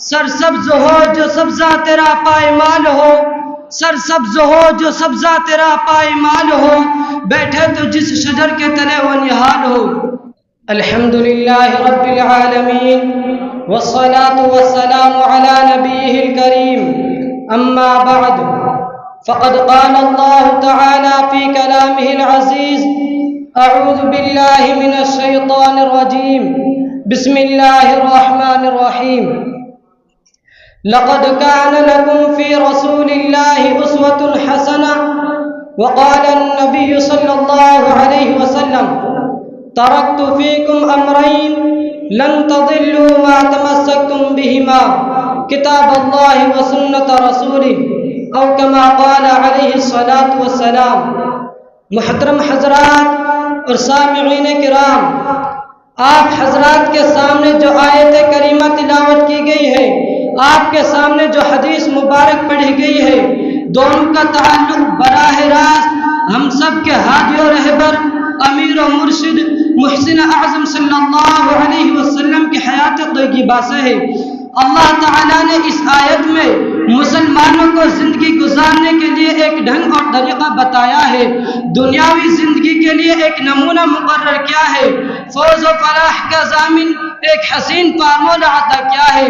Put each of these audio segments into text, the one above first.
سرسبز ہو جو سبزہ تیرا پائمال ہو، سرسبز ہو جو سبزہ تیرا پائمال ہو، بیٹھے تو جس شجر کے تلے وہ نہال ہو۔ الحمدللہ رب العالمین والصلاة والسلام على نبیہ الکریم، اما بعد فقد قال اللہ تعالی فی کلامہ العزیز: اعوذ باللہ من الشیطان الرجیم، بسم اللہ الرحمن الرحیم۔ لقد كان لكم في رسول الله أسوة حسنة، وقال النبي صلى الله عليه وسلم: تركت فيكم أمرين لن تضلوا ما تمسكتم بهما، كتاب الله وسنة رسوله، أو كما قال عليه الصلاة والسلام۔ محترم حضرات اور سامعین کرام، آپ حضرات کے سامنے جو آیت کریمہ تلاوت کی گئی ہے، آپ کے سامنے جو حدیث مبارک پڑھی گئی ہے، دونوں کا تعلق براہ راست ہم سب کے ہادی و رہبر، امیر و مرشد محسن اعظم صلی اللہ علیہ وسلم کی حیات طیبہ سے ہے۔ اللہ تعالیٰ نے اس آیت میں مسلمانوں کو زندگی گزارنے کے لیے ایک ڈھنگ اور طریقہ بتایا ہے، دنیاوی زندگی کے لیے ایک نمونہ مقرر کیا ہے، فوز و فلاح کا ضامن ایک حسین فارمولہ عطا کیا ہے،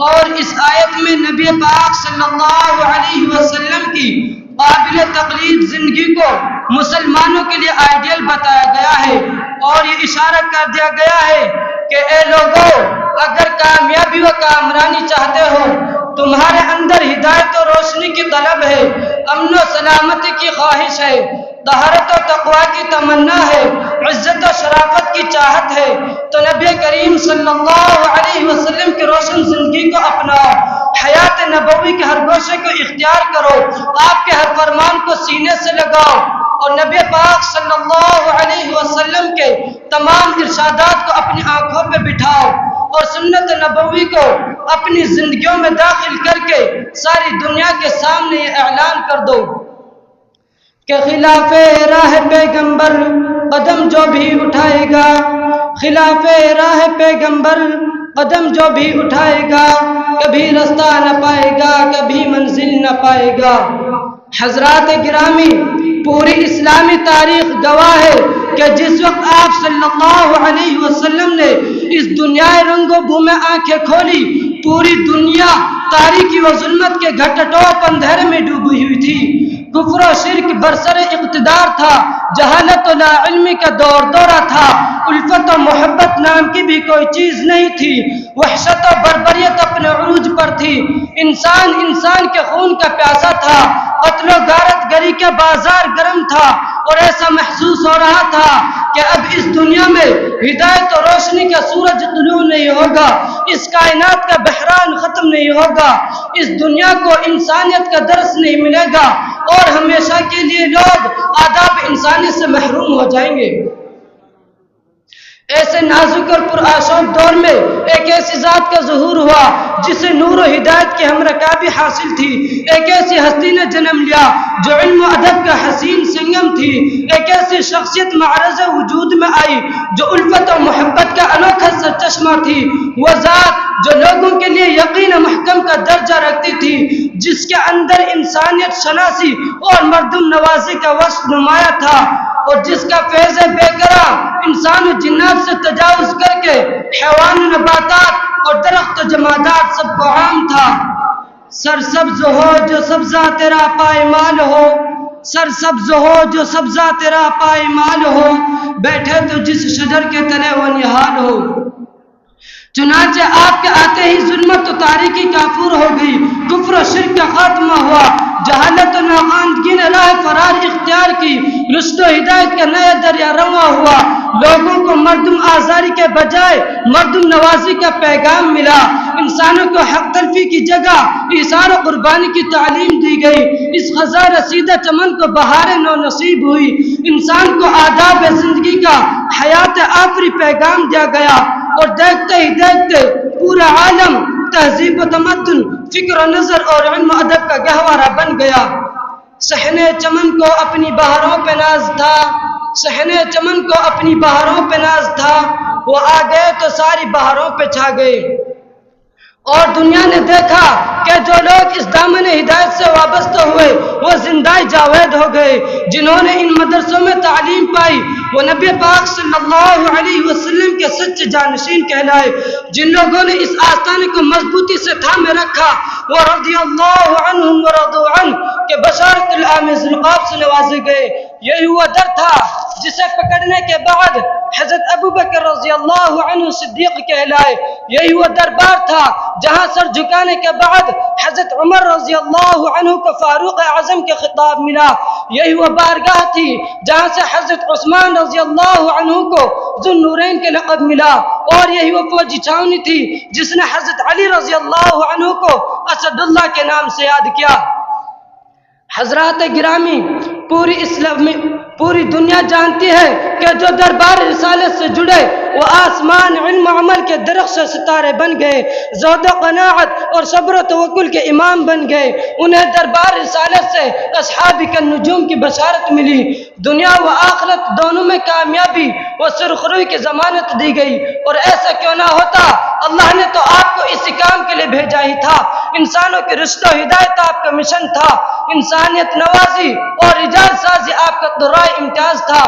اور اس آیت میں نبی پاک صلی اللہ علیہ وسلم کی قابل تقلید زندگی کو مسلمانوں کے لیے آئیڈیل بتایا گیا ہے، اور یہ اشارہ کر دیا گیا ہے کہ اے لوگوں، اگر کامیابی و کامرانی چاہتے ہو، تمہارے اندر ہدایت و روشنی کی طلب ہے، امن و سلامتی کی خواہش ہے، طہارت و تقوی کی تمنا ہے، عزت و شرافت کی چاہت ہے، تو نبی کریم صلی اللہ علیہ وسلم کی روشن زندگی کو اپناؤ، حیات نبوی کے ہر گوشے کو اختیار کرو، آپ کے ہر فرمان کو سینے سے لگاؤ، اور نبی پاک صلی اللہ علیہ وسلم کے تمام ارشادات کو اپنی آنکھوں پہ بٹھاؤ، اور سنت نبوی کو اپنی زندگیوں میں داخل کر کے ساری دنیا کے سامنے یہ اعلان کر دو کہ خلاف راہ پیغمبر قدم جو بھی اٹھائے گا، خلاف راہ پیغمبر قدم جو بھی اٹھائے گا، کبھی رستہ نہ پائے گا، کبھی منزل نہ پائے گا۔ حضرات گرامی، پوری اسلامی تاریخ گواہ ہے کہ جس وقت آپ صلی اللہ علیہ وسلم نے اس دنیا رنگ و بو میں آنکھیں کھولی، پوری دنیا تاریکی و ظلمت کے گھٹٹوپ اندھیرے میں ڈوبی ہوئی تھی، کفر و شرک برسر اقتدار تھا، جہالت و لا علمی کا دور دورہ تھا، الفت و محبت نام کی بھی کوئی چیز نہیں تھی، وحشت و بربریت اپنے عروج پر تھی، انسان کے خون کا پیاسا تھا، قتل و غارت گری کا بازار گرم تھا، اور ایسا محسوس ہو رہا تھا کہ اب اس دنیا میں ہدایت و روشنی کا سورج طلوع نہیں ہوگا، اس کائنات کا بحران ختم نہیں ہوگا، اس دنیا کو انسانیت کا درس نہیں ملے گا، اور ہمیشہ کے لیے لوگ آداب انسانی سے محروم ہو جائیں گے۔ ایسے نازک اور پرآشوب دور میں ایک ایسی ذات کا ظہور ہوا جسے نور و ہدایت کی ہمرکابی حاصل تھی، ایک ایسی ہستی نے جنم لیا جو علم و ادب کا حسین سنگم تھی، ایک ایسی شخصیت معرض وجود میں آئی جو الفت و محبت کا انوکھا سرچشمہ تھی، وہ ذات جو لوگوں کے لیے یقین محکم کا درجہ رکھتی تھی، جس کے اندر انسانیت شناسی اور مردم نوازی کا وصف نمایاں تھا، اور جس کا فیض بے قرار انسان و جنات سے تجاوز کر کے حیوان و نباتات اور درخت و جمادات سب کو عام تھا۔ سرسبز ہو جو سبزہ تیرا پائمال ہو، سرسبز ہو جو سبزہ تیرا پائمال ہو، بیٹھے تو جس شجر کے تلے وہ نہال ہو۔ چنانچہ آپ کے آتے ہی ظلمت و تاریکی کافور ہو گئی، کفر و شرک کا خاتمہ ہوا، جہالت و ناخواندگی نے راہ فرار اختیار کی، رشد و ہدایت کا نیا دریا رواں ہوا، لوگوں کو مردم آزاری کے بجائے مردم نوازی کا پیغام ملا، انسانوں کو حق تلفی کی جگہ ایثار و قربانی کی تعلیم دی گئی، اس خزاں رسیدہ چمن کو بہار نو نصیب ہوئی، انسان کو آداب زندگی کا حیات آفری پیغام دیا گیا، اور دیکھتے ہی دیکھتے پورا عالم تہذیب و تمدن، فکر و نظر اور علم و ادب کا گہوارہ بن گیا۔ صحن چمن کو اپنی بہاروں پہ ناز تھا، صحن چمن کو اپنی بہاروں پہ ناز تھا، وہ آ گئے تو ساری بہاروں پہ چھا گئے، اور دنیا نے دیکھا کہ جو لوگ اس دامن ہدایت سے وابستہ ہوئے وہ زندہ جاوید ہو گئے. جنہوں نے ان مدرسوں میں تعلیم پائی وہ نبی پاک صلی اللہ علیہ وسلم کے سچے جانشین کہلائے. جن لوگوں نے اس آستانے کو مضبوطی سے تھامے رکھا وہ رضی اللہ عنہم ورضوا عنہ کہ بشارت العام ذوالقاب سے نوازے گئے. یہی وہ در تھا جسے پکڑنے کے بعد حضرت ابوبکر رضی اللہ عنہ صدیق کہلائے. یہی وہ دربار تھا جہاں سر جھکانے کے بعد حضرت عمر رضی اللہ عنہ کو فاروق اعظم کے خطاب ملا. یہی وہ بارگاہ تھی جہاں سے حضرت عثمان رضی اللہ عنہ کو ذو النورین کے لقب ملا. اور یہی وہ فوجی چھاونی تھی جس نے حضرت علی رضی اللہ عنہ کو اسد اللہ کے نام سے یاد کیا. حضرات گرامی، پوری دنیا جانتی ہے کہ جو دربار رسالت سے جڑے وہ آسمان علم و عمل کے درخت سے ستارے بن گئے، زہد و قناعت اور صبر و توکل کے امام بن گئے. انہیں دربار رسالت سے اصحاب النجوم کی بشارت ملی. دنیا و آخرت دونوں میں کامیابی و سرخروئی کی ضمانت دی گئی. اور ایسا کیوں نہ ہوتا، اللہ نے تو آپ کو اسی کام کے لیے بھیجا ہی تھا. انسانوں کی رشد و ہدایت آپ کا مشن تھا، انسانیت نوازی اور ایجاد سازی آپ کا دورۂ امتیاز تھا.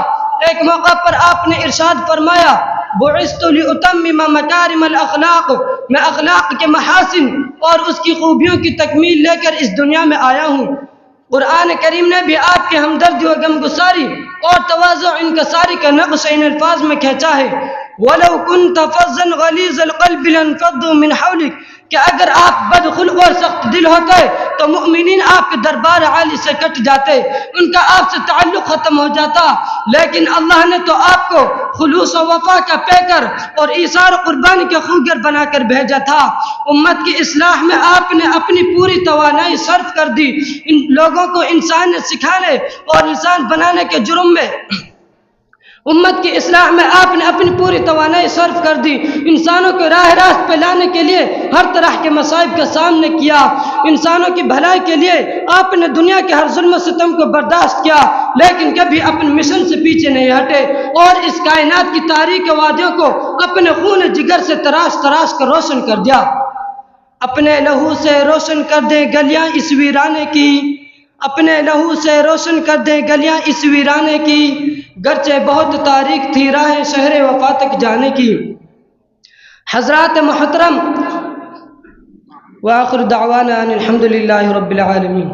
ایک موقع پر آپ نے ارشاد فرمایا، بعثت لأتمم مکارم الاخلاق، میں اخلاق کے محاسن اور اس کی خوبیوں کی تکمیل لے کر اس دنیا میں آیا ہوں. قرآن کریم نے بھی آپ کی ہمدردی و غمگساری اور تواضع و انکساری کا نقش ان الفاظ میں کھینچا ہے. وَلَوْ كُنْتَ فَظًّا غَلِيظَ الْقَلْبِ لَانفَضُّوا مِنْ حَوْلِكَ، کہ اگر آپ بدخلق اور سخت دل ہوتے تو مؤمنین آپ کے دربار عالی سے کٹ جاتے، ان کا آپ سے تعلق ختم ہو جاتا. لیکن اللہ نے تو آپ کو خلوص و وفا کا پیکر اور ایثار و قربانی کے خوگر بنا کر بھیجا تھا. امت کی اصلاح میں آپ نے اپنی پوری توانائی صرف کر دی. ان لوگوں کو انسانیت سکھانے اور انسان بنانے کے جرم میں امت کی اصلاح میں آپ نے اپنی پوری توانائی صرف کر دی. انسانوں کو راہ راست پہ لانے کے لیے ہر طرح کے مصائب کا سامنا کیا. انسانوں کی بھلائی کے لیے آپ نے دنیا کے ہر ظلم و ستم کو برداشت کیا، لیکن کبھی اپنے مشن سے پیچھے نہیں ہٹے اور اس کائنات کی تاریک وادیوں کو اپنے خون جگر سے تراش کر روشن کر دیا. اپنے لہو سے روشن کر دیں گلیاں اس ویرانے کی، اپنے لہو سے روشن کر دیں گلیاں اس ویرانے کی، گرچہ بہت تاریک تھی راہ شہر وفا تک جانے کی. حضرات محترم، وآخر دعوانا ان الحمد للہ رب العالمین.